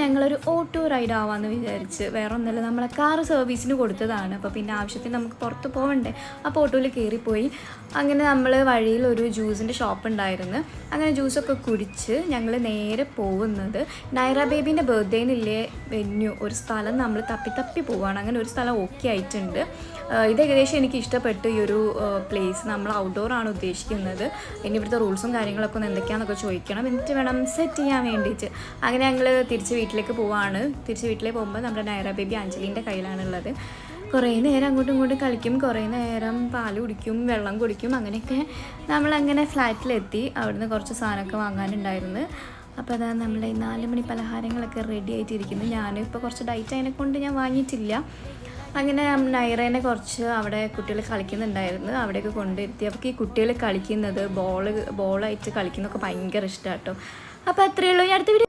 ഞങ്ങളൊരു auto ride ആവാമെന്ന് വിചാരിച്ച്. വേറെ ഒന്നുമില്ല, നമ്മളെ കാറ് സർവീസിന് കൊടുത്തതാണ്. അപ്പോൾ പിന്നെ ആവശ്യത്തിന് നമുക്ക് പുറത്ത് പോകണ്ടേ, അപ്പോൾ ഓട്ടോയിൽ കയറിപ്പോയി. അങ്ങനെ നമ്മൾ വഴിയിൽ ഒരു ജ്യൂസിൻ്റെ ഷോപ്പ് ഉണ്ടായിരുന്നു. അങ്ങനെ ജ്യൂസൊക്കെ കുടിച്ച് ഞങ്ങൾ നേരെ പോകുന്നത് നൈറ ബേബീൻ്റെ ബർത്ത്ഡേനില്ലേ വെന്യൂ, ഒരു സ്ഥലം നമ്മൾ തപ്പി പോവുകയാണ്. അങ്ങനെ ഒരു സ്ഥലം ഓക്കെ ആയിട്ടുണ്ട്. ഇത് ഏകദേശം എനിക്ക് ഇഷ്ടപ്പെട്ടു. ഈ ഒരു പ്ലേസ് നമ്മൾ ഔട്ട്ഡോറാണ് ഉദ്ദേശിക്കുന്നത്. ഇനി ഇവിടുത്തെ റൂൾസും കാര്യങ്ങളൊക്കെ ഒന്ന് എന്തൊക്കെയാണെന്നൊക്കെ ചോദിക്കണം, എന്നിട്ട് വേണം സെറ്റ് ചെയ്യാൻ വേണ്ടിയിട്ട്. അങ്ങനെ ഞങ്ങൾ തിരിച്ച് വീട്ടിലേക്ക് പോവാണ്. തിരിച്ച് വീട്ടിലേക്ക് പോകുമ്പോൾ നമ്മുടെ നൈറ ബേബി അഞ്ജലീൻ്റെ കയ്യിലാണുള്ളത്. കുറേ നേരം അങ്ങോട്ടും ഇങ്ങോട്ടും കളിക്കും, കുറേ നേരം പാല് കുടിക്കും, വെള്ളം കുടിക്കും. അങ്ങനെയൊക്കെ നമ്മളങ്ങനെ ഫ്ലാറ്റിലെത്തി. അവിടുന്ന് കുറച്ച് സാധനമൊക്കെ വാങ്ങാനുണ്ടായിരുന്നു. അപ്പോൾ അതാ നമ്മളെ 4 മണി പലഹാരങ്ങളൊക്കെ റെഡി ആയിട്ടിരിക്കുന്നു. ഞാനിപ്പോൾ കുറച്ച് ഡയറ്റ് അതിനെക്കൊണ്ട് ഞാൻ വാങ്ങിയിട്ടില്ല. അങ്ങനെ നൈറേനെ കുറച്ച് അവിടെ കുട്ടികൾ കളിക്കുന്നുണ്ടായിരുന്നു, അവിടെയൊക്കെ കൊണ്ടിരുത്തി. അപ്പോൾ ഈ കുട്ടികൾ കളിക്കുന്നത് ബോളായിട്ട് കളിക്കുന്നതൊക്കെ ഭയങ്കര ഇഷ്ടമാണ് കേട്ടോ. അപ്പോൾ അത്രയേ ഉള്ളൂ. ഞാൻ അടുത്ത വീഡിയോ